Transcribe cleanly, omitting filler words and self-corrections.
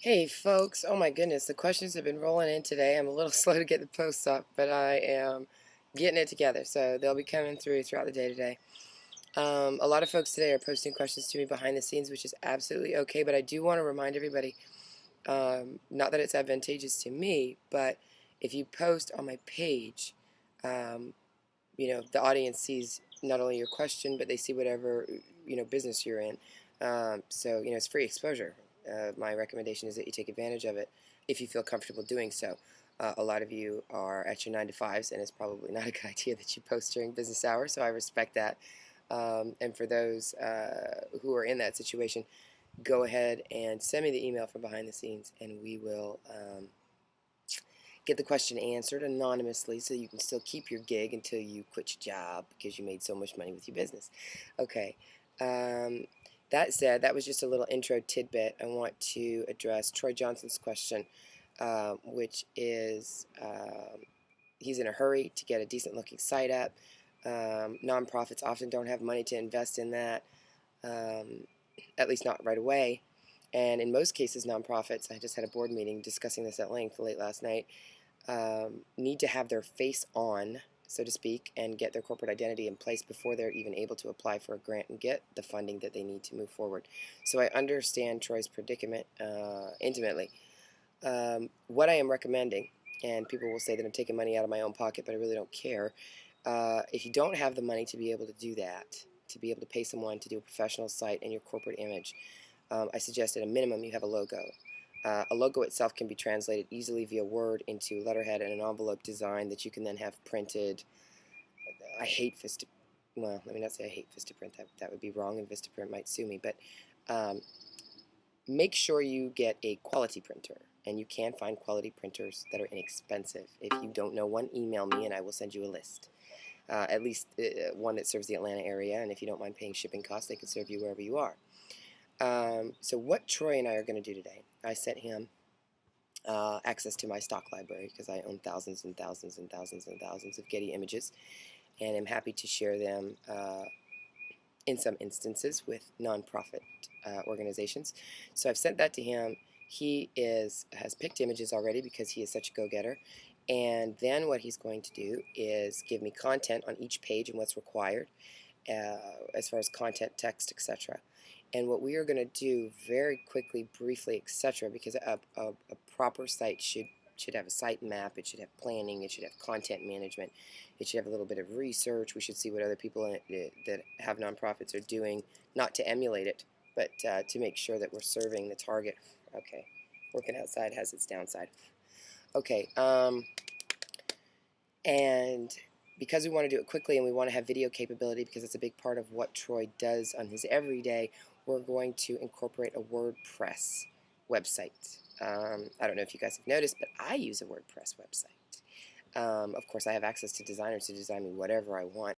Hey folks, oh my goodness, the questions have been rolling in today. I'm a little slow to get the posts up, but I am getting it together, so they'll be coming through throughout the day today. A lot of folks today are posting questions to me behind the scenes, which is absolutely okay, but I do want to remind everybody, not that it's advantageous to me, but if you post on my page, um, the audience sees not only your question, but they see whatever, business you're in. So, it's free exposure. My recommendation is that you take advantage of it if you feel comfortable doing so. A lot of you are at your 9 to 5s, and it's probably not a good idea that you post during business hours, so I respect that. And for those who are in that situation, go ahead and send me the email from behind the scenes, and we will get the question answered anonymously so you can still keep your gig until you quit your job because you made so much money with your business. Okay. Um, that said, that was just a little intro tidbit. I want to address Troy Johnson's question, which is he's in a hurry to get a decent looking site up. Nonprofits often don't have money to invest in that, um, at least not right away. And in most cases, nonprofits, I just had a board meeting discussing this at length late last night, need to have their face on, so to speak, and get their corporate identity in place before they're even able to apply for a grant and get the funding that they need to move forward. So I understand Troy's predicament intimately. What I am recommending, and people will say that I'm taking money out of my own pocket, but I really don't care. If you don't have the money to be able to do that, to be able to pay someone to do a professional site and your corporate image, I suggest at a minimum you have a logo. A logo itself can be translated easily via Word into letterhead and an envelope design that you can then have printed. I hate Vista. Well, let me not say I hate Vistaprint. That would be wrong, and Vistaprint might sue me. But um, make sure you get a quality printer, and you can find quality printers that are inexpensive. If you don't know one, email me, and I will send you a list. At least one that serves the Atlanta area, and if you don't mind paying shipping costs, they can serve you wherever you are. So what Troy and I are going to do today, I sent him access to my stock library because I own thousands and thousands and thousands and thousands of Getty images, and I'm happy to share them in some instances with nonprofit organizations. So I've sent that to him. He has picked images already because he is such a go-getter. And then what he's going to do is give me content on each page and what's required as far as content, text, etc. And what we are going to do very quickly, briefly, etc., because a proper site should have a site map, it should have planning, it should have content management, it should have a little bit of research. We should see what other people that have nonprofits are doing, not to emulate it, but to make sure that we're serving the target. Okay, working outside has its downside. Okay, and because we want to do it quickly and we want to have video capability because it's a big part of what Troy does on his everyday, we're going to incorporate a WordPress website. I don't know if you guys have noticed, but I use a WordPress website. Of course, I have access to designers to design me whatever I want.